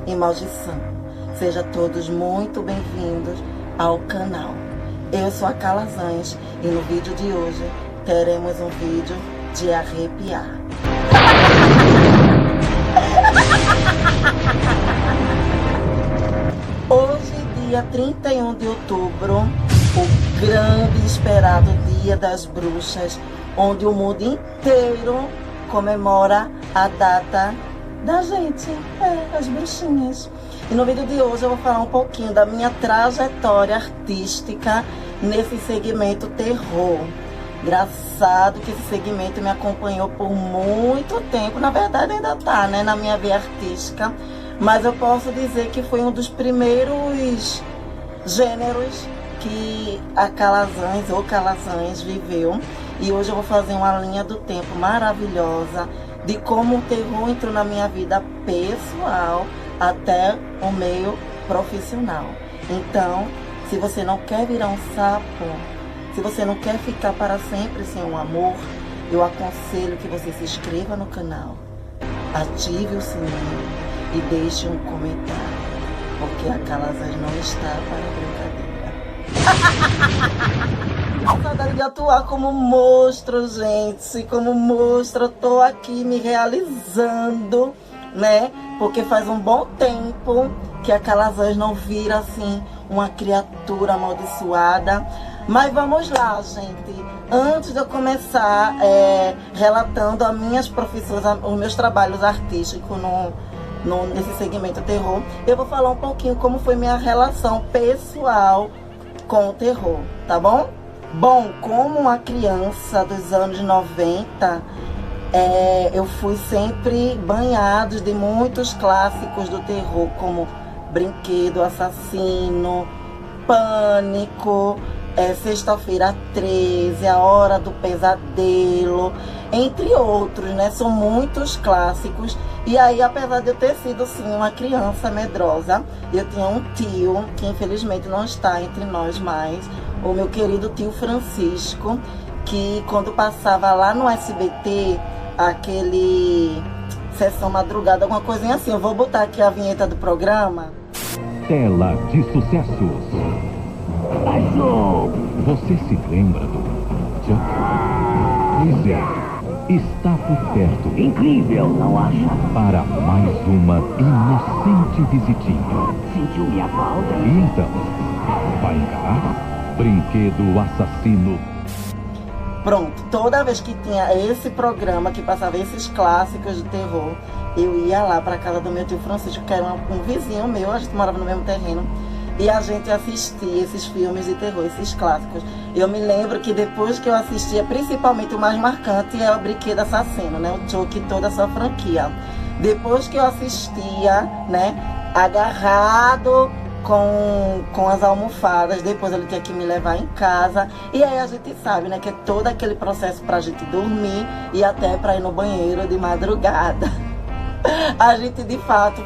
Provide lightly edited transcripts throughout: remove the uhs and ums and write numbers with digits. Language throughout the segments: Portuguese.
e maldição. Sejam todos muito bem-vindos ao canal. Eu sou a Calazans e no vídeo de hoje teremos um vídeo de arrepiar. Hoje, dia 31 de outubro, o grande e esperado Dia das Bruxas, onde o mundo inteiro comemora a data da gente, as bruxinhas. E no vídeo de hoje eu vou falar um pouquinho da minha trajetória artística nesse segmento terror. Engraçado que esse segmento me acompanhou por muito tempo, na verdade ainda tá, né, na minha vida artística, mas eu posso dizer que foi um dos primeiros gêneros que a Calazans ou Calazans viveu. E hoje eu vou fazer uma linha do tempo maravilhosa de como o terror entrou na minha vida pessoal até o meio profissional. Então, se você não quer virar um sapo, se você não quer ficar para sempre sem um amor, eu aconselho que você se inscreva no canal, ative o sininho e deixe um comentário, porque a Calazans não está para brincadeira. Saudade de atuar como monstro, gente. Como monstro, eu tô aqui me realizando, né? Porque faz um bom tempo que a Calazans não vira, assim, uma criatura amaldiçoada. Mas vamos lá, gente. Antes de eu começar relatando as minhas profissões, os meus trabalhos artísticos nesse segmento terror, eu vou falar um pouquinho como foi minha relação pessoal com o terror, tá bom? Bom, como uma criança dos anos 90, eu fui sempre banhado de muitos clássicos do terror, como Brinquedo Assassino, Pânico, Sexta-feira 13, A Hora do Pesadelo, entre outros, né? São muitos clássicos. E aí, apesar de eu ter sido, sim, uma criança medrosa, eu tinha um tio, que infelizmente não está entre nós mais, o meu querido tio Francisco, que quando passava lá no SBT, aquele Sessão Madrugada, alguma coisinha assim, eu vou botar aqui a vinheta do programa. Tela de sucessos. Você se lembra do Chuck? Pois é, está por perto. Incrível, não acha? Para mais uma inocente visitinha. Sentiu minha falta? E então, vai encarar? Brinquedo Assassino. Pronto, toda vez que tinha esse programa que passava esses clássicos de terror, eu ia lá para casa do meu tio Francisco, que era um vizinho meu, a gente morava no mesmo terreno, e a gente assistia esses filmes de terror, esses clássicos. Eu me lembro que depois que eu assistia, principalmente o mais marcante é o Brinquedo Assassino, né, o Chuck e toda a sua franquia. Depois que eu assistia, né, agarrado com as almofadas, depois ele tinha que me levar em casa, e aí a gente sabe, né, que é todo aquele processo pra gente dormir e até pra ir no banheiro de madrugada. A gente de fato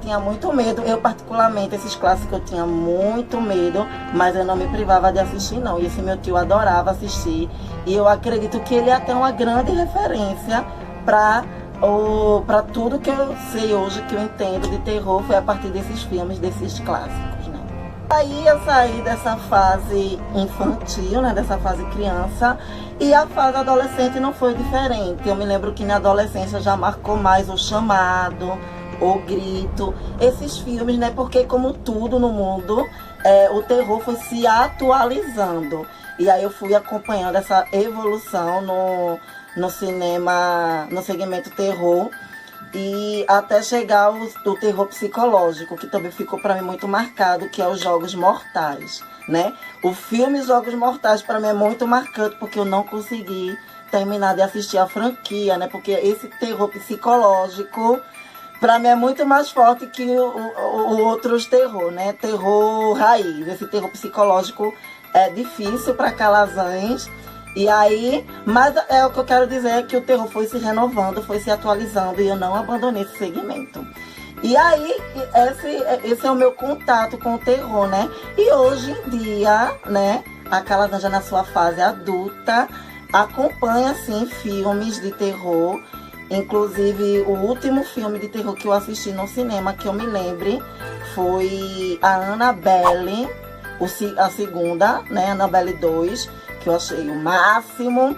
tinha muito medo. Eu particularmente, esses clássicos eu tinha muito medo, mas eu não me privava de assistir não, e esse meu tio adorava assistir, e eu acredito que ele é até uma grande referência para tudo que eu sei hoje, que eu entendo de terror, foi a partir desses filmes, desses clássicos, né? Aí eu saí dessa fase infantil, né, dessa fase criança, e a fase adolescente não foi diferente. Eu me lembro que na adolescência já marcou mais O Chamado, O Grito, esses filmes, né, porque como tudo no mundo, o terror foi se atualizando. E aí eu fui acompanhando essa evolução no cinema, no segmento terror, e até chegar o terror psicológico, que também ficou para mim muito marcado, que é os Jogos Mortais, né? O filme Jogos Mortais para mim é muito marcante, porque eu não consegui terminar de assistir a franquia, né? Porque esse terror psicológico para mim é muito mais forte que o outros terror, né? Terror raiz, esse terror psicológico é difícil para Calazans. E aí, mas o que eu quero dizer é que o terror foi se renovando, foi se atualizando, e eu não abandonei esse segmento. E aí, esse é o meu contato com o terror, né? E hoje em dia, né, a Calazans já na sua fase adulta, acompanha, assim, filmes de terror Inclusive, o último filme de terror que eu assisti no cinema, que eu me lembre, foi a Annabelle, a segunda, né, Annabelle 2, que eu achei o máximo.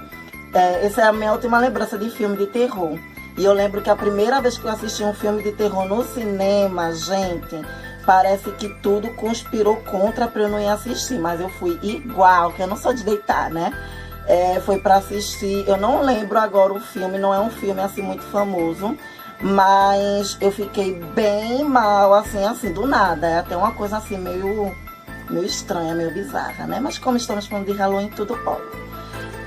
Essa é a minha última lembrança de filme de terror. E eu lembro que a primeira vez que eu assisti um filme de terror no cinema, gente, parece que tudo conspirou contra pra eu não ir assistir, mas eu fui igual, que eu não sou de deitar, né? Foi pra assistir, eu não lembro agora o filme, não é um filme assim muito famoso, mas eu fiquei bem mal, assim, do nada. É até uma coisa assim meio estranha, meio bizarra, né? Mas como estamos falando de Halloween, tudo pode.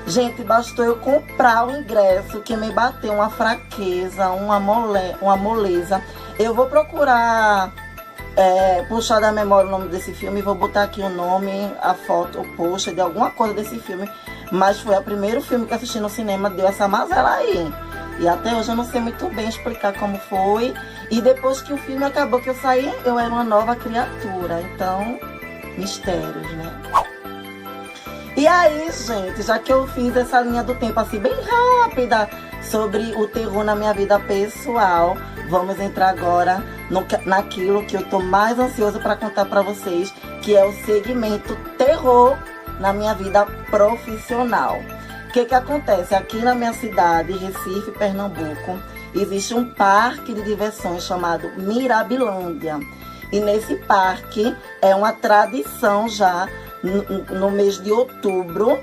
Gente, bastou eu comprar o ingresso que me bateu uma fraqueza, uma moleza. Eu vou procurar puxar da memória o nome desse filme, vou botar aqui o nome, a foto, o post de alguma coisa desse filme. Mas foi o primeiro filme que assisti no cinema, deu essa mazela aí. E até hoje eu não sei muito bem explicar como foi. E depois que o filme acabou, que eu saí, eu era uma nova criatura. Então, mistérios, né? E aí, gente, já que eu fiz essa linha do tempo assim bem rápida sobre o terror na minha vida pessoal, vamos entrar agora naquilo que eu tô mais ansiosa para contar para vocês, que é o segmento terror na minha vida profissional. O que acontece? Aqui na minha cidade, Recife, Pernambuco, existe um parque de diversões chamado Mirabilândia. E nesse parque é uma tradição já no mês de outubro,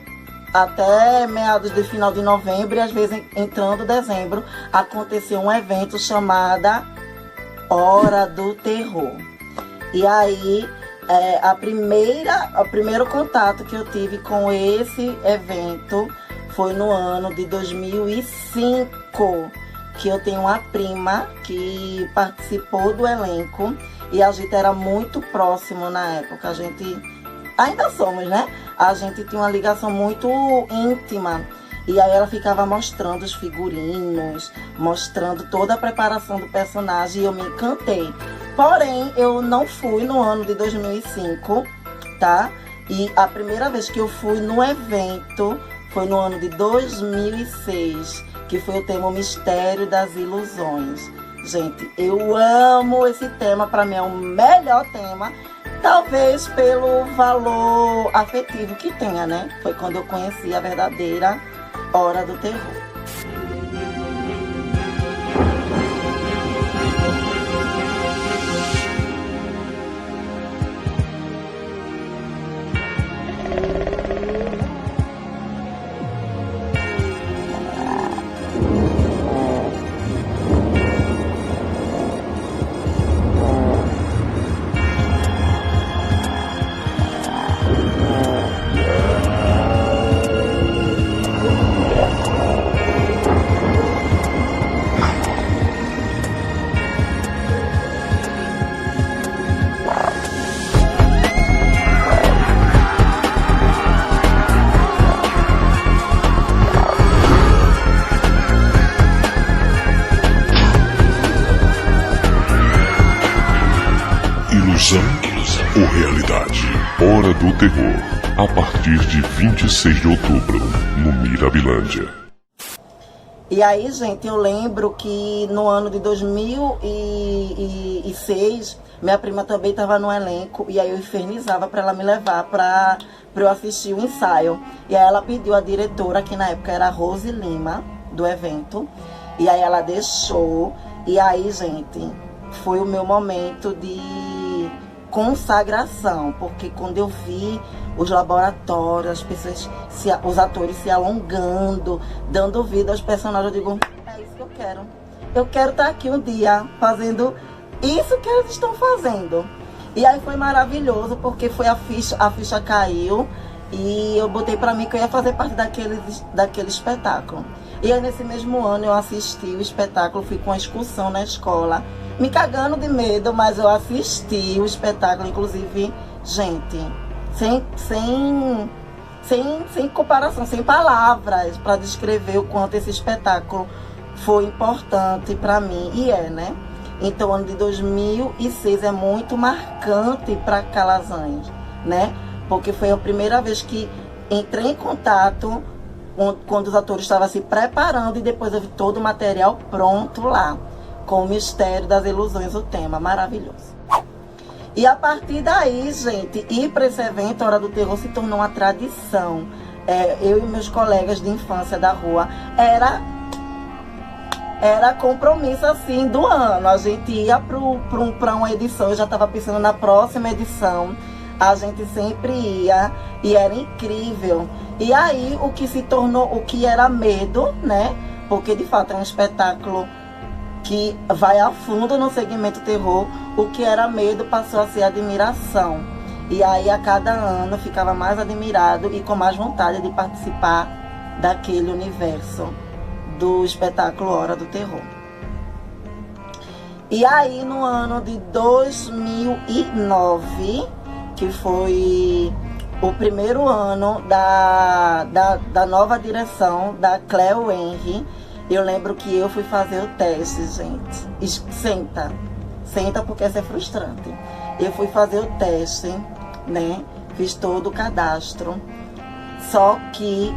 até meados de final de novembro e às vezes entrando dezembro, aconteceu um evento chamado Hora do Terror. E aí, o primeiro contato que eu tive com esse evento foi no ano de 2005, que eu tenho uma prima que participou do elenco e a gente era muito próximo na época. A gente ainda somos, né? A gente tinha uma ligação muito íntima. E aí ela ficava mostrando os figurinos, mostrando toda a preparação do personagem e eu me encantei. Porém, eu não fui no ano de 2005, tá? E a primeira vez que eu fui no evento foi no ano de 2006, que foi o tema Mistério das Ilusões. Gente, eu amo esse tema, pra mim é o melhor tema. Talvez pelo valor afetivo que tenha, né? Foi quando eu conheci a verdadeira Hora do Terror. Ilusão ou realidade? Hora do Terror, a partir de 26 de outubro, no Mirabilândia. E aí, gente, eu lembro que no ano de 2006, minha prima também estava no elenco, e aí eu infernizava para ela me levar para eu assistir o ensaio. E aí ela pediu a diretora, que na época era a Rose Lima, do evento, e aí ela deixou. E aí, gente, foi o meu momento de consagração, porque quando eu vi os laboratórios, as pessoas, os atores se alongando, dando vida aos personagens, eu digo, é isso que eu quero. Eu quero estar aqui um dia fazendo isso que eles estão fazendo. E aí foi maravilhoso, porque foi a ficha caiu e eu botei pra mim que eu ia fazer parte daquele espetáculo. E aí nesse mesmo ano eu assisti o espetáculo, fui com uma excursão na escola, me cagando de medo, mas eu assisti o espetáculo, inclusive, gente, sem comparação, sem palavras para descrever o quanto esse espetáculo foi importante para mim, e né? Então, o ano de 2006 é muito marcante para Calazans, né? Porque foi a primeira vez que entrei em contato quando os atores estavam se preparando, e depois eu vi todo o material pronto lá, com o Mistério das Ilusões, o tema maravilhoso. E a partir daí, gente, ir para esse evento, Hora do Terror, se tornou uma tradição. Eu e meus colegas de infância da rua, era compromisso assim do ano. A gente ia para uma edição, eu já estava pensando na próxima edição, a gente sempre ia e era incrível. E aí o que se tornou, o que era medo, né? Porque de fato é um espetáculo que vai a fundo no segmento terror, o que era medo passou a ser admiração. E aí a cada ano ficava mais admirado e com mais vontade de participar daquele universo do espetáculo Hora do Terror. E aí no ano de 2009, que foi o primeiro ano da nova direção da Cleo Henry, eu lembro que eu fui fazer o teste, gente. Senta porque isso é frustrante. Eu fui fazer o teste, né? Fiz todo o cadastro. Só que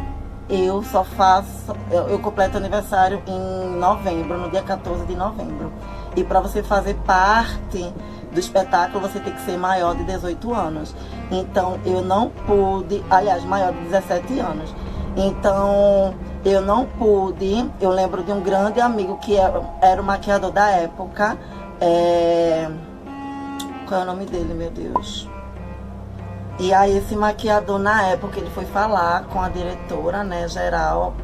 eu só faço... Eu completo aniversário em novembro, no dia 14 de novembro. E para você fazer parte do espetáculo, você tem que ser maior de 18 anos. Então, eu não pude... Aliás, maior de 17 anos. Então, eu não pude... Eu lembro de um grande amigo que era o maquiador da época. Qual é o nome dele, meu Deus? E aí, esse maquiador, na época, ele foi falar com a diretora, né, geral,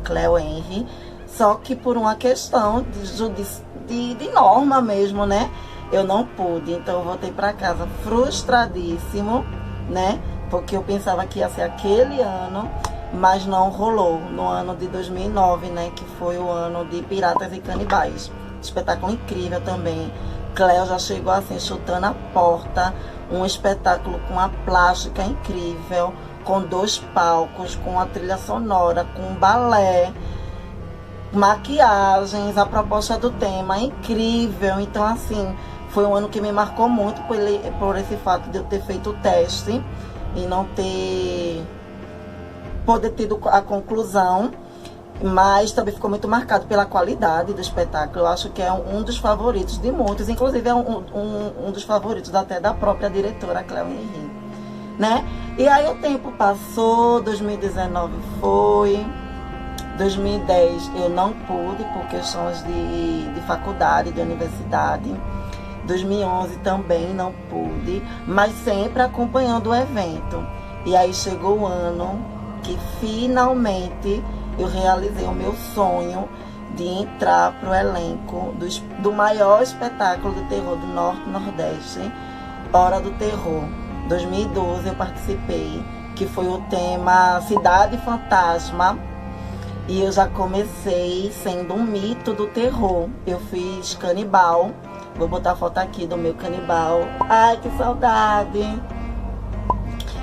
Cleo Henry. Só que por uma questão de norma mesmo, né? Eu não pude. Então, eu voltei para casa frustradíssimo, né? Porque eu pensava que ia ser aquele ano, mas não rolou. No ano de 2009, né? Que foi o ano de Piratas e Canibais. Espetáculo incrível também. Cleo já chegou assim, chutando a porta. Um espetáculo com a plástica incrível, com 2 palcos, com a trilha sonora, com balé, maquiagens, a proposta do tema incrível. Então, assim, foi um ano que me marcou muito por esse fato de eu ter feito o teste e não poder ter a conclusão. Mas também ficou muito marcado pela qualidade do espetáculo. Eu acho que é um dos favoritos de muitos. Inclusive é um dos favoritos até da própria diretora, Cleo Henry, né? E aí o tempo passou, 2019 foi, 2010 eu não pude por questões de faculdade, de universidade. 2011 também não pude, mas sempre acompanhando o evento. E aí chegou o ano que finalmente eu realizei o meu sonho de entrar para o elenco do maior espetáculo de terror do Norte e Nordeste, Hora do Terror. 2012 eu participei, que foi o tema Cidade Fantasma. E eu já comecei sendo um mito do terror. Eu fiz canibal. Vou botar a foto aqui do meu canibal. Ai, que saudade!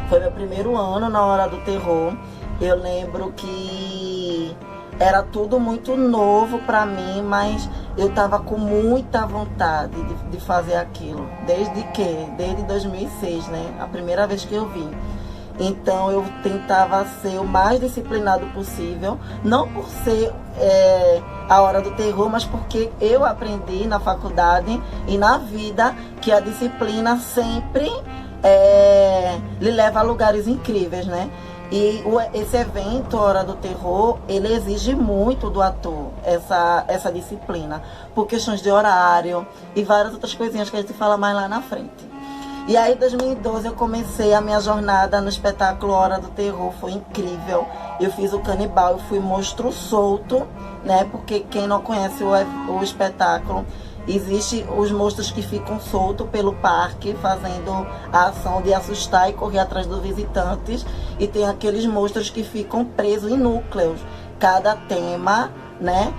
Foi meu primeiro ano na Hora do Terror. Eu lembro que era tudo muito novo pra mim, mas eu tava com muita vontade de fazer aquilo. Desde 2006, né? A primeira vez que eu vi. Então eu tentava ser o mais disciplinado possível, não por ser a Hora do Terror, mas porque eu aprendi na faculdade e na vida que a disciplina sempre lhe leva a lugares incríveis, né? E esse evento, Hora do Terror, ele exige muito do ator, essa disciplina, por questões de horário e várias outras coisinhas que a gente fala mais lá na frente. E aí, em 2012, eu comecei a minha jornada no espetáculo Hora do Terror, foi incrível. Eu fiz o canibal, eu fui monstro solto, né? Porque quem não conhece o espetáculo, existem os monstros que ficam soltos pelo parque, fazendo a ação de assustar e correr atrás dos visitantes. E tem aqueles monstros que ficam presos em núcleos. Cada tema, né,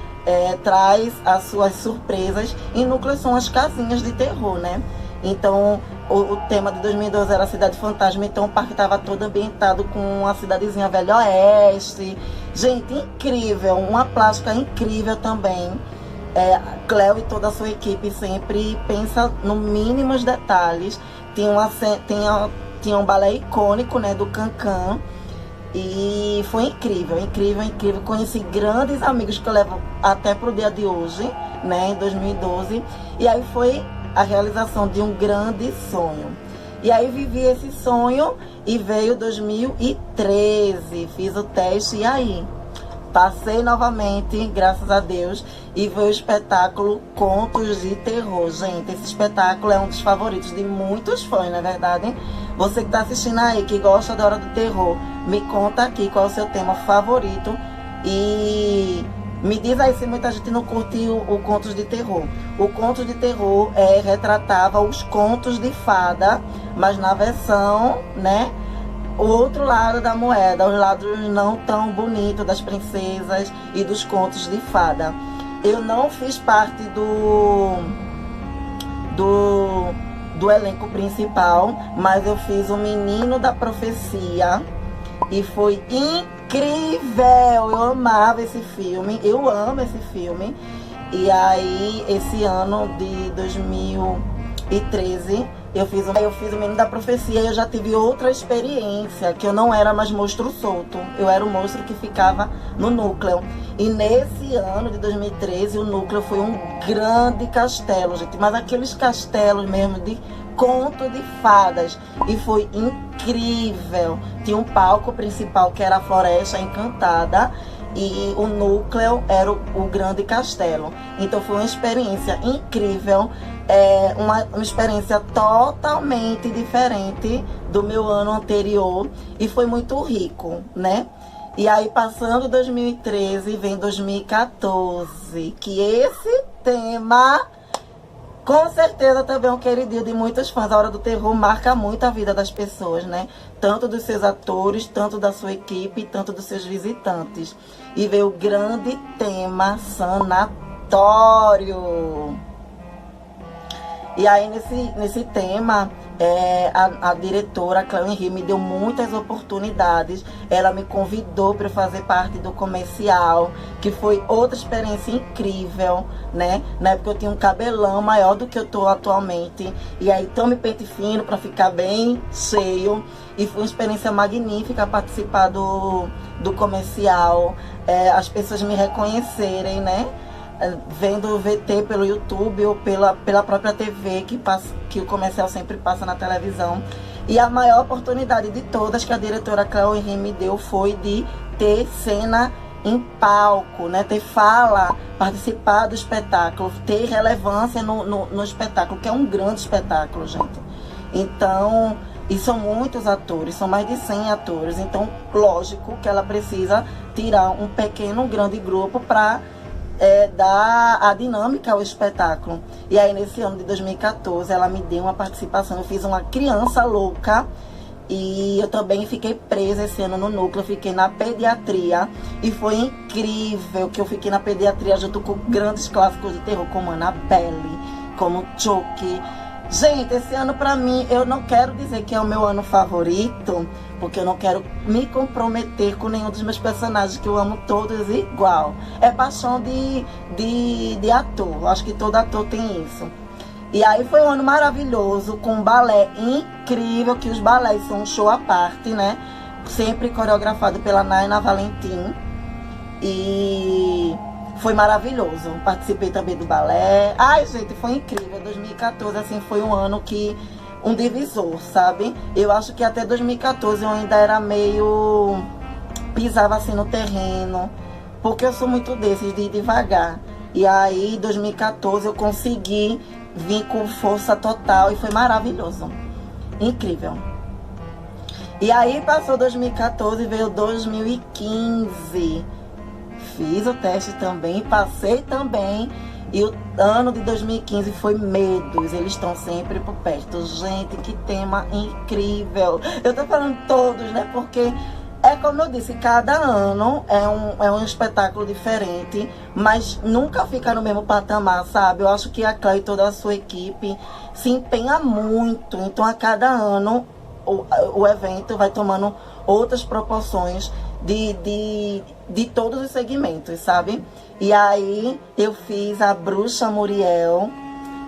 traz as suas surpresas. E núcleos são as casinhas de terror, né? Então, o tema de 2012 era a Cidade Fantasma, então o parque estava todo ambientado com uma cidadezinha Velho Oeste. Gente, incrível, uma plástica incrível também. Cleo e toda a sua equipe sempre pensa no mínimos detalhes. Tinha um balé icônico, né, do Cancan. E foi incrível, incrível, incrível. Conheci grandes amigos que eu levo até pro dia de hoje, né, em 2012. E aí foi a realização de um grande sonho. E aí vivi esse sonho e veio 2013, fiz o teste e aí passei novamente, graças a Deus, e veio o espetáculo Contos de Terror. Gente, esse espetáculo é um dos favoritos de muitos fãs, não é verdade? Você que está assistindo aí, que gosta da Hora do Terror, me conta aqui qual é o seu tema favorito e me diz aí se muita gente não curtiu o Contos de Terror. O Contos de Terror retratava os contos de fada, mas na versão, né, o outro lado da moeda, os lados não tão bonitos das princesas e dos contos de fada. Eu não fiz parte do elenco principal, mas eu fiz o Menino da Profecia e foi incrível. Eu amava esse filme, eu amo esse filme. E aí, esse ano de 2013, eu fiz o Menino da Profecia e eu já tive outra experiência, que eu não era mais monstro solto, eu era o monstro que ficava no núcleo. E nesse ano de 2013, o núcleo foi um grande castelo, gente, mas aqueles castelos mesmo de conto de fadas, e foi incrível. Tinha um palco principal que era a Floresta Encantada e o núcleo era o grande castelo. Então foi uma experiência incrível, uma experiência totalmente diferente do meu ano anterior e foi muito rico, né? E aí passando 2013 vem 2014, que esse tema com certeza também é um queridinho de muitos fãs. A Hora do Terror marca muito a vida das pessoas, né? Tanto dos seus atores, tanto da sua equipe, tanto dos seus visitantes. E veio o grande tema sanatório. E aí nesse tema, a diretora Cléo Henry me deu muitas oportunidades. Ela me convidou para fazer parte do comercial, que foi outra experiência incrível, né? Na época eu tinha um cabelão maior do que eu tô atualmente. E aí tome pente fino para ficar bem cheio. E foi uma experiência magnífica participar do comercial. As pessoas me reconhecerem, né? Vendo o VT pelo YouTube ou pela própria TV que o comercial sempre passa na televisão. E a maior oportunidade de todas que a diretora Cléo Henry me deu foi de ter cena em palco, né? Ter fala, participar do espetáculo, ter relevância no espetáculo, que é um grande espetáculo, gente. Então, e são muitos atores, são mais de 100 atores. Então, lógico que ela precisa tirar um grande grupo para dar a dinâmica ao espetáculo. E aí nesse ano de 2014 ela me deu uma participação, eu fiz uma criança louca e eu também fiquei presa esse ano no núcleo, eu fiquei na pediatria e foi incrível que eu fiquei na pediatria junto com grandes clássicos de terror como Annabelle, como Chucky. Gente, esse ano pra mim, eu não quero dizer que é o meu ano favorito, porque eu não quero me comprometer com nenhum dos meus personagens, que eu amo todos igual. É paixão de ator, acho que todo ator tem isso. E aí foi um ano maravilhoso, com um balé incrível, que os balés são um show à parte, né? Sempre coreografado pela Naina Valentim. E foi maravilhoso. Participei também do balé. Ai, gente, foi incrível. 2014, assim, foi um ano que... um divisor, sabe? Eu acho que até 2014 eu ainda era meio... pisava assim no terreno. Porque eu sou muito desses, de ir devagar. E aí, em 2014, eu consegui vir com força total e foi maravilhoso. Incrível. E aí, passou 2014 e veio 2015. Fiz o teste também, passei também. E o ano de 2015 foi Medos. Eles estão sempre por perto. Gente, que tema incrível. Eu tô falando todos, né? Porque é como eu disse, cada ano é um espetáculo diferente, mas nunca fica no mesmo patamar, sabe? Eu acho que a Cléo e toda a sua equipe se empenha muito. Então, a cada ano, o evento vai tomando outras proporções de todos os segmentos, sabe? E aí eu fiz a Bruxa Muriel,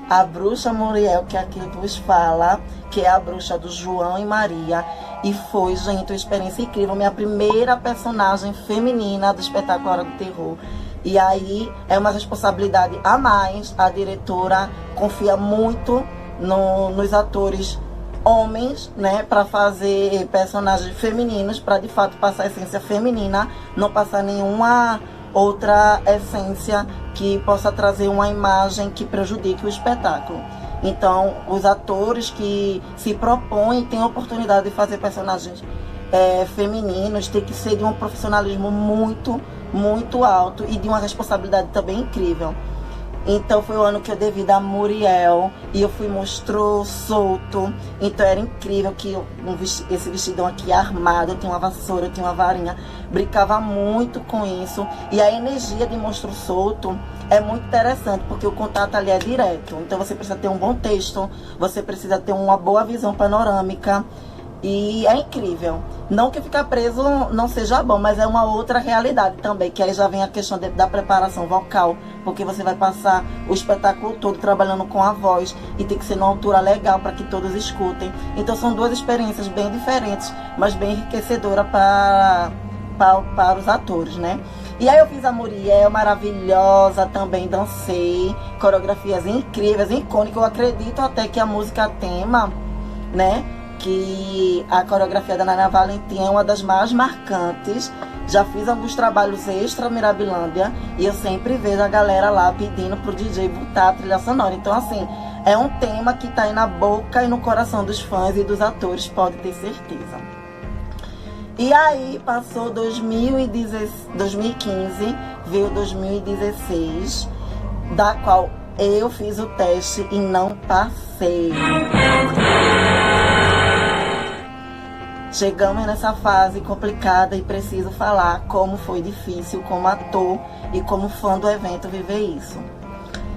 a bruxa Muriel, que aqui vos fala, que é a bruxa do João e Maria. E foi, gente, uma experiência incrível. Minha primeira personagem feminina do espetáculo Hora do Terror. E aí é uma responsabilidade a mais. A diretora confia muito nos atores homens, né, para fazer personagens femininos, para de fato passar a essência feminina, não passar nenhuma outra essência que possa trazer uma imagem que prejudique o espetáculo. Então, os atores que se propõem, têm a oportunidade de fazer personagens femininos, tem que ser de um profissionalismo muito, muito alto e de uma responsabilidade também incrível. Então foi o ano que eu dei vida a Muriel e eu fui monstro solto. Então era incrível que esse vestidão aqui armado, eu tinha uma vassoura, eu tinha uma varinha, brincava muito com isso. E a energia de monstro solto é muito interessante, porque o contato ali é direto. Então você precisa ter um bom texto, você precisa ter uma boa visão panorâmica. E é incrível. Não que ficar preso não seja bom, mas é uma outra realidade também, que aí já vem a questão da preparação vocal, porque você vai passar o espetáculo todo trabalhando com a voz e tem que ser numa altura legal para que todos escutem. Então são duas experiências bem diferentes, mas bem enriquecedoras para os atores, né? E aí eu fiz a Muriel, maravilhosa, também dancei, coreografias incríveis, icônicas. Eu acredito até que a música tema, né, que a coreografia da Nana Valentim é uma das mais marcantes. Já fiz alguns trabalhos extra Mirabilândia e eu sempre vejo a galera lá pedindo pro DJ botar a trilha sonora. Então, assim, é um tema que tá aí na boca e no coração dos fãs e dos atores, pode ter certeza. E aí, passou 2015, veio 2016, da qual eu fiz o teste e não passei. Chegamos nessa fase complicada e preciso falar como foi difícil como ator e como fã do evento viver isso.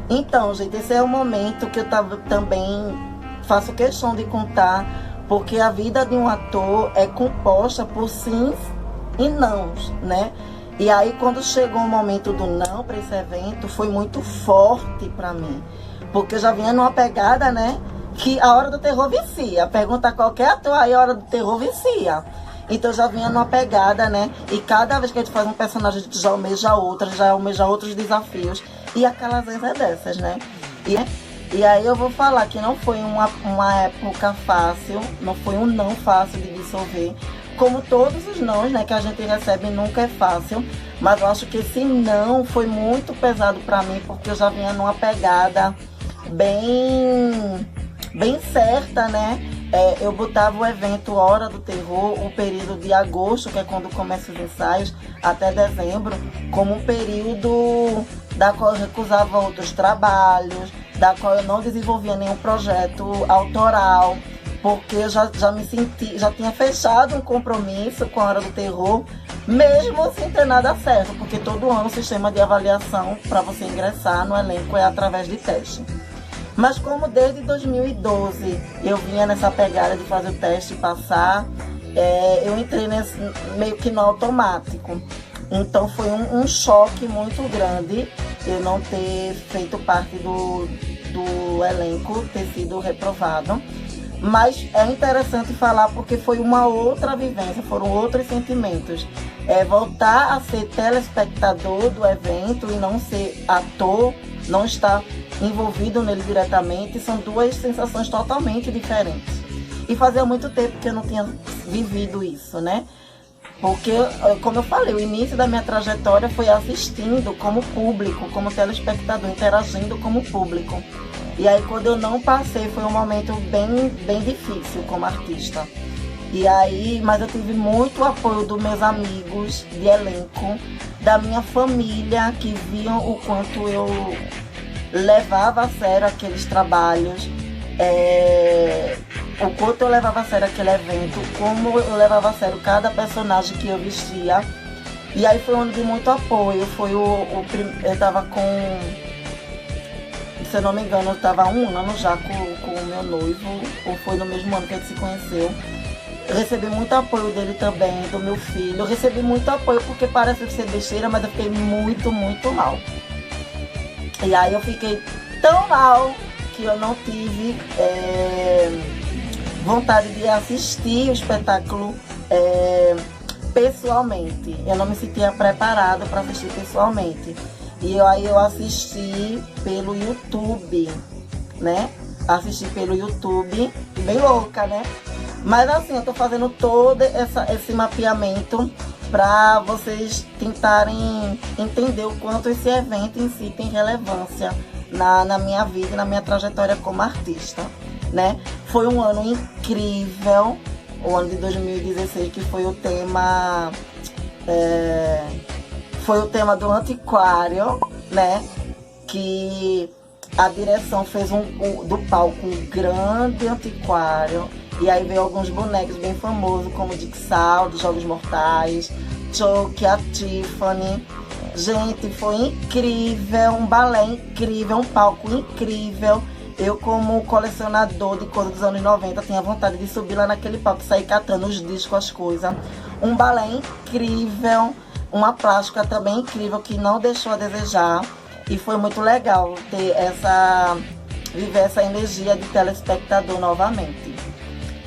Então, gente, esse é o momento que eu também faço questão de contar, porque a vida de um ator é composta por sims e nãos, né? E aí, quando chegou o momento do não para esse evento, foi muito forte para mim, porque eu já vinha numa pegada, né, que a Hora do Terror vicia. Pergunta a qualquer ator, aí a Hora do Terror vicia. Então já vinha numa pegada, né? E cada vez que a gente faz um personagem, a gente já almeja outros desafios. E a Calazans é dessas, né? E aí eu vou falar que não foi uma época fácil, não foi um não fácil de dissolver. Como todos os nãos, né, que a gente recebe, nunca é fácil. Mas eu acho que esse não foi muito pesado pra mim, porque eu já vinha numa pegada bem certa, né? Eu botava o evento Hora do Terror, o período de agosto, que é quando começam os ensaios, até dezembro, como um período da qual eu recusava outros trabalhos, da qual eu não desenvolvia nenhum projeto autoral, porque eu já tinha fechado um compromisso com a Hora do Terror, mesmo sem ter nada certo, porque todo ano o sistema de avaliação para você ingressar no elenco é através de teste. Mas como desde 2012 eu vinha nessa pegada de fazer o teste e passar, eu entrei meio que no automático. Então foi um choque muito grande eu não ter feito parte do elenco, ter sido reprovado. Mas é interessante falar porque foi uma outra vivência, foram outros sentimentos. Voltar a ser telespectador do evento e não ser ator, não estar envolvido nele diretamente, são duas sensações totalmente diferentes. E fazia muito tempo que eu não tinha vivido isso, né? Porque, como eu falei, o início da minha trajetória foi assistindo como público, como telespectador, interagindo como público. E aí, quando eu não passei, foi um momento bem difícil como artista. E aí, mas eu tive muito apoio dos meus amigos de elenco, da minha família, que viam o quanto eu levava a sério aqueles trabalhos, o quanto eu levava a sério aquele evento, como eu levava a sério cada personagem que eu vestia. E aí foi um ano de muito apoio. Foi eu tava com, se eu não me engano, eu tava há um ano já com o meu noivo, ou foi no mesmo ano que a gente se conheceu. Eu recebi muito apoio dele também, do meu filho. Eu recebi muito apoio porque parece ser besteira, mas eu fiquei muito, muito mal. E aí eu fiquei tão mal que eu não tive vontade de assistir o espetáculo pessoalmente. Eu não me sentia preparada para assistir pessoalmente. E aí eu assisti pelo YouTube, né? Assisti pelo YouTube, bem louca, né? Mas assim, eu tô fazendo todo esse mapeamento para vocês tentarem entender o quanto esse evento em si tem relevância na minha vida, na minha trajetória como artista, né? Foi um ano incrível, o ano de 2016, que foi o tema do Antiquário, né? Que a direção fez do palco um grande antiquário. E aí veio alguns bonecos bem famosos, como o Dixal, dos Jogos Mortais, Choke, a Tiffany. Gente, foi incrível, um balé incrível, um palco incrível. Eu, como colecionador de coisa dos anos 90, tinha vontade de subir lá naquele palco, sair catando os discos, as coisas. Um balé incrível, uma plástica também incrível, que não deixou a desejar. E foi muito legal viver essa energia de telespectador novamente.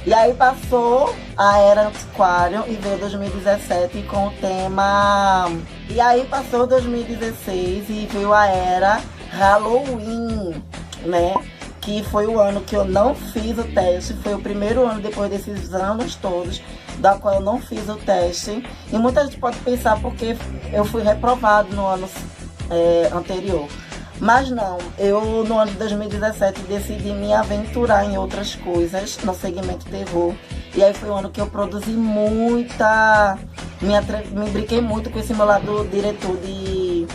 E aí passou a era Antiquário e veio 2017 com o tema... E aí passou 2016 e veio a era Halloween, né? Que foi o ano que eu não fiz o teste. Foi o primeiro ano depois desses anos todos da qual eu não fiz o teste. E muita gente pode pensar porque eu fui reprovado no ano anterior. Mas não, eu no ano de 2017 decidi me aventurar em outras coisas no segmento terror. E aí foi um ano que eu produzi muita... Me brinquei muito com esse meu lado diretor do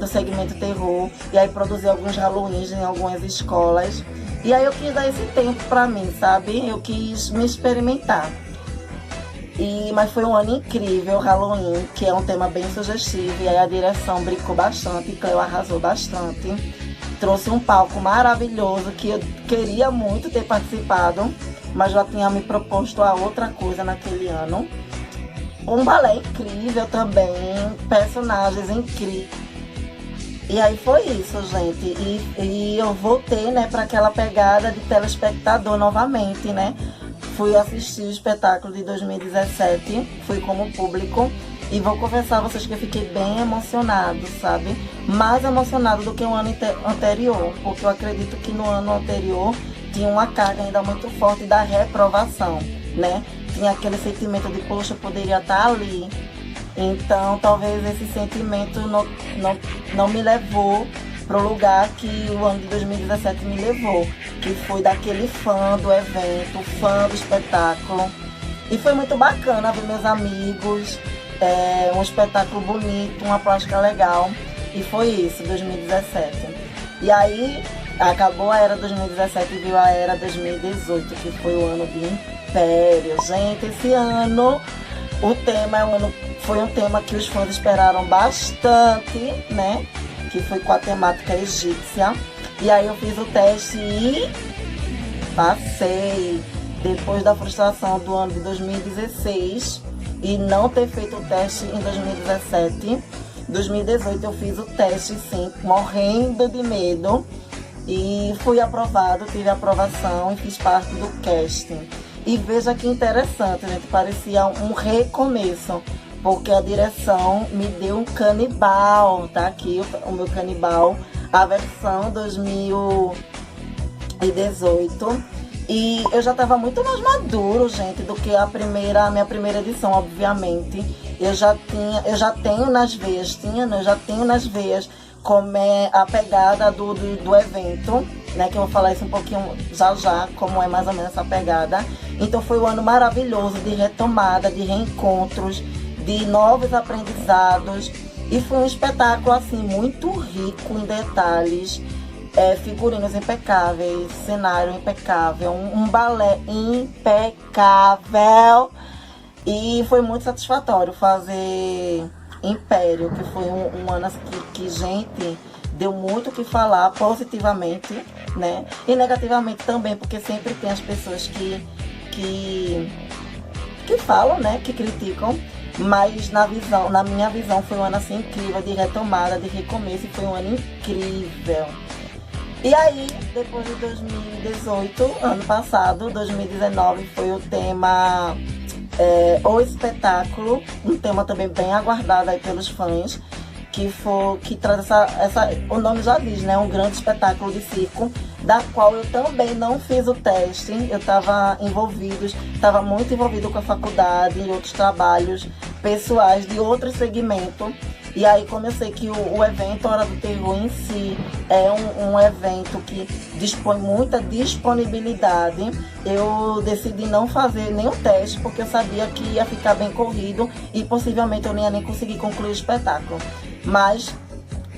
segmento terror. E aí produzi alguns Halloweens em algumas escolas. E aí eu quis dar esse tempo pra mim, sabe? Eu quis me experimentar. Mas foi um ano incrível, Halloween, que é um tema bem sugestivo. E aí a direção brincou bastante, Cleo arrasou bastante. Trouxe um palco maravilhoso que eu queria muito ter participado, mas já tinha me proposto a outra coisa naquele ano. Um balé incrível também, personagens incríveis. E aí foi isso, gente. E eu voltei, né, para aquela pegada de telespectador novamente, né? Fui assistir o espetáculo de 2017, fui como público. E vou confessar a vocês que eu fiquei bem emocionado, sabe? Mais emocionado do que o ano anterior. Porque eu acredito que no ano anterior tinha uma carga ainda muito forte da reprovação, né? Tinha aquele sentimento de, poxa, eu poderia estar ali. Então, talvez esse sentimento não me levou para o lugar que o ano de 2017 me levou, que foi daquele fã do evento, fã do espetáculo. E foi muito bacana ver meus amigos, um espetáculo bonito, uma plástica legal. E foi isso, 2017. E aí, acabou a era 2017 e veio a era 2018, que foi o ano de Império. Gente, esse ano, o tema foi um tema que os fãs esperaram bastante, né? Que foi com a temática egípcia. E aí eu fiz o teste e passei. Depois da frustração do ano de 2016 e não ter feito o teste em 2017, 2018 eu fiz o teste sim, morrendo de medo. E fui aprovado, tive aprovação e fiz parte do casting. E veja que interessante, gente, parecia um recomeço. Porque a direção me deu um canibal, tá aqui o meu canibal, a versão 2018. E eu já estava muito mais maduro, gente, do que a minha primeira edição, obviamente. Eu já tenho nas veias como é a pegada do evento, né? Que eu vou falar isso um pouquinho já, como é mais ou menos essa pegada. Então foi um ano maravilhoso de retomada, de reencontros, de novos aprendizados, e foi um espetáculo assim muito rico em detalhes, figurinos impecáveis, cenário impecável, um balé impecável, e foi muito satisfatório fazer Império, que foi um ano que gente, deu muito o que falar positivamente, né? E negativamente também, porque sempre tem as pessoas que falam, né? Que criticam. Mas na minha visão foi um ano assim incrível, de retomada, de recomeço, e foi um ano incrível. E aí, depois de 2018, ano passado, 2019, foi o tema O Espetáculo, um tema também bem aguardado aí pelos fãs, que traz o nome já diz, né? Um grande espetáculo de circo, da qual eu também não fiz o teste. Eu estava muito envolvido com a faculdade e outros trabalhos pessoais de outro segmento. E aí, como eu sei que o evento Hora do Terror em si é um evento que dispõe muita disponibilidade, eu decidi não fazer nenhum teste, porque eu sabia que ia ficar bem corrido e possivelmente eu não ia nem conseguir concluir o espetáculo. Mas,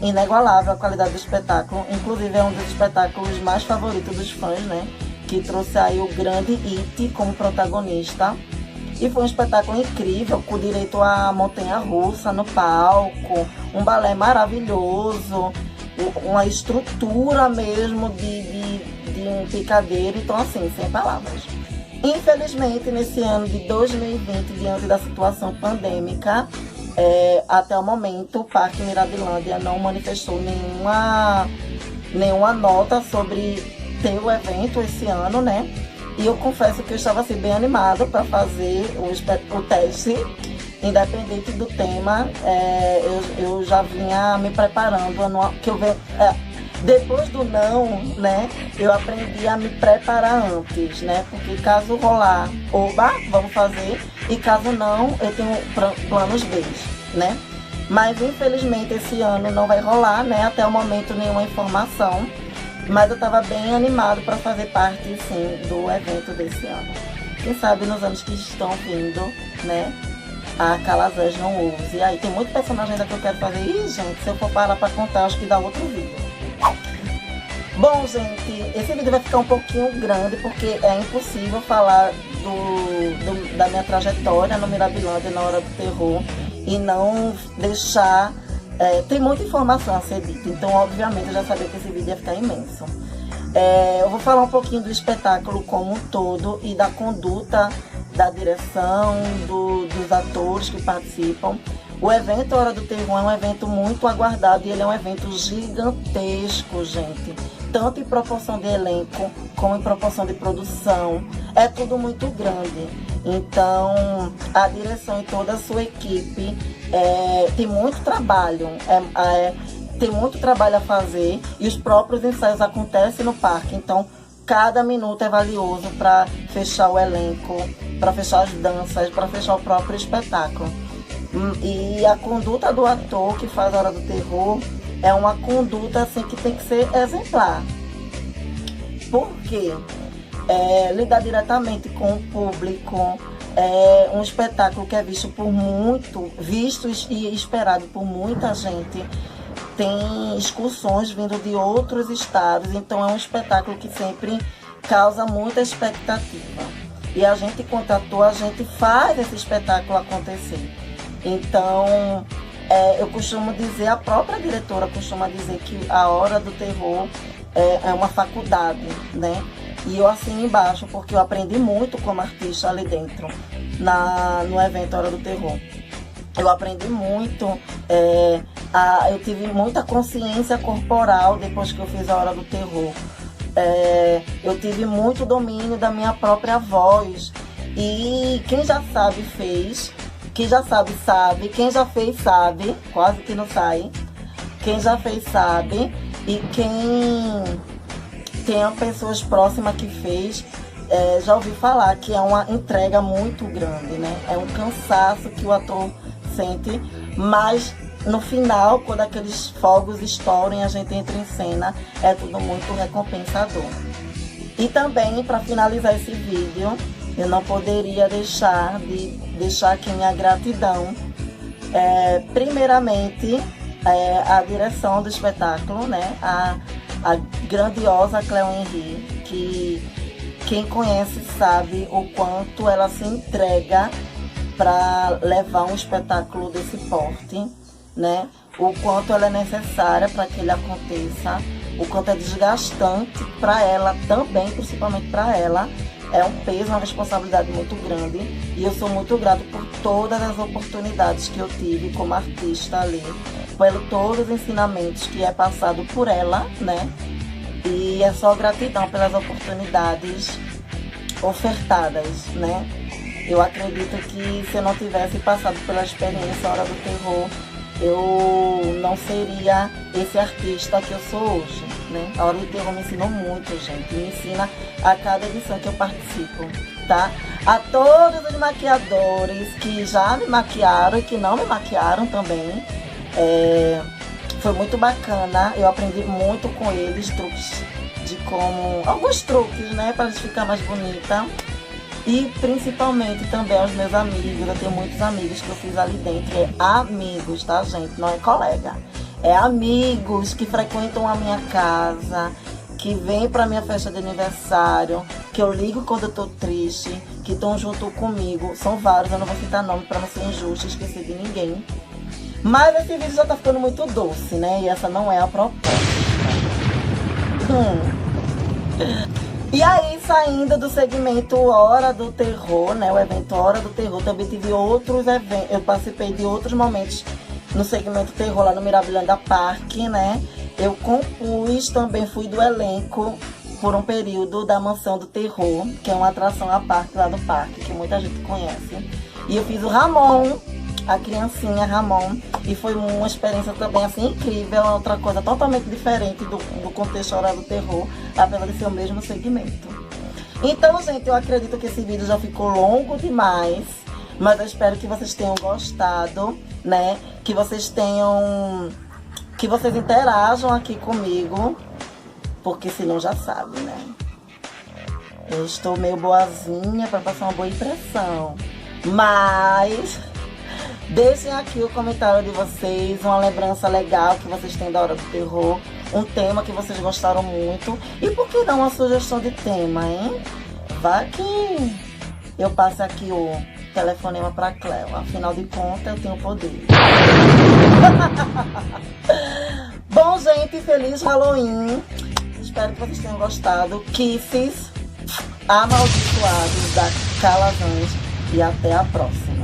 inigualável a qualidade do espetáculo, inclusive é um dos espetáculos mais favoritos dos fãs, né? Que trouxe aí o grande It como protagonista. E foi um espetáculo incrível, com direito à montanha-russa no palco, um balé maravilhoso, uma estrutura mesmo de um picadeiro, então assim, sem palavras. Infelizmente, nesse ano de 2020, diante da situação pandêmica, até o momento o Parque Mirabilândia não manifestou nenhuma nota sobre ter o evento esse ano, né? E eu confesso que eu estava assim, bem animada para fazer o teste, independente do tema. Eu já vinha me preparando, depois do não, né, eu aprendi a me preparar antes, né, porque caso rolar, oba, vamos fazer, e caso não, eu tenho planos B, né. Mas infelizmente esse ano não vai rolar, né, até o momento nenhuma informação. Mas eu estava bem animado para fazer parte, sim, do evento desse ano. Quem sabe nos anos que estão vindo, né, a Calazans não ouse. E aí tem muito personagem ainda que eu quero fazer. Ih, gente, se eu for parar para contar, acho que dá outro vídeo. Bom, gente, esse vídeo vai ficar um pouquinho grande, porque é impossível falar da minha trajetória no Mirabilândia na Hora do Terror e não deixar... tem muita informação a ser dita, então obviamente eu já sabia que esse vídeo ia ficar imenso. Eu vou falar um pouquinho do espetáculo como um todo e da conduta da direção, dos atores que participam. O evento Hora do Terror é um evento muito aguardado e ele é um evento gigantesco, gente. Tanto em proporção de elenco, como em proporção de produção. É tudo muito grande. Então, a direção e toda a sua equipe tem muito trabalho. Tem muito trabalho a fazer e os próprios ensaios acontecem no parque. Então, cada minuto é valioso para fechar o elenco, para fechar as danças, para fechar o próprio espetáculo. E a conduta do ator que faz a Hora do Terror é uma conduta assim, que tem que ser exemplar. Por quê? Lidar diretamente com o público, um espetáculo que é visto e esperado por muita gente. Tem excursões vindo de outros estados, então é um espetáculo que sempre causa muita expectativa. E a gente, enquanto ator, a gente faz esse espetáculo acontecer. Então, eu costumo dizer, a própria diretora costuma dizer que a Hora do Terror é uma faculdade, né? E eu assino embaixo, porque eu aprendi muito como artista ali dentro, no evento Hora do Terror. Eu aprendi muito, eu tive muita consciência corporal depois que eu fiz a Hora do Terror. Eu tive muito domínio da minha própria voz. E quem já sabe fez, quem já sabe sabe, quem já fez sabe, quase que não sai. Quem já fez sabe, e quem tem pessoas próximas que fez, já ouvi falar que é uma entrega muito grande, né? É um cansaço que o ator sente, mas no final, quando aqueles fogos estouram, a gente entra em cena, é tudo muito recompensador. E também, para finalizar esse vídeo, eu não poderia deixar de deixar aqui minha gratidão, primeiramente, a direção do espetáculo, né? A grandiosa Cleo Henry, que quem conhece sabe o quanto ela se entrega para levar um espetáculo desse porte, né? O quanto ela é necessária para que ele aconteça, o quanto é desgastante para ela também, principalmente para ela. É um peso, uma responsabilidade muito grande, e eu sou muito grato por todas as oportunidades que eu tive como artista ali, por todos os ensinamentos que é passado por ela, né? E é só gratidão pelas oportunidades ofertadas, né? Eu acredito que se eu não tivesse passado pela experiência Hora do Terror, eu não seria esse artista que eu sou hoje, né? A Hora do Terror me ensinou muito, gente. Me ensina a cada edição que eu participo, tá? A todos os maquiadores que já me maquiaram e que não me maquiaram também, foi muito bacana. Eu aprendi muito com eles, truques de como... alguns truques, né? Pra gente ficar mais bonita. E principalmente também aos meus amigos. Eu tenho muitos amigos que eu fiz ali dentro. É amigos, tá, gente? Não é colega. É amigos que frequentam a minha casa, que vêm pra minha festa de aniversário, que eu ligo quando eu tô triste, que estão junto comigo. São vários, eu não vou citar nome pra não ser injusto e esquecer de ninguém. Mas esse vídeo já tá ficando muito doce, né? E essa não é a proposta. E aí, saindo do segmento Hora do Terror, né? O evento Hora do Terror, também tive outros eventos. Eu participei de outros momentos no segmento terror lá no Mirabilândia Parque, né? Eu compus, também fui do elenco por um período da Mansão do Terror, que é uma atração à parte lá do parque, que muita gente conhece. E eu fiz o Ramon, a criancinha Ramon, e foi uma experiência também assim incrível, outra coisa totalmente diferente do contexto Hora do Terror, apesar de ser o mesmo segmento. Então, gente, eu acredito que esse vídeo já ficou longo demais, mas eu espero que vocês tenham gostado, né? Que vocês interajam aqui comigo, porque senão já sabe, né? Eu estou meio boazinha para passar uma boa impressão, mas deixem aqui o comentário de vocês, uma lembrança legal que vocês têm da Hora do Terror, um tema que vocês gostaram muito, e por que não uma sugestão de tema, hein? Vai que eu passe aqui o telefonema pra Cleo, afinal de contas eu tenho poder. Bom, gente, feliz Halloween, espero que vocês tenham gostado. Kisses amaldiçoados da Calazans e até a próxima.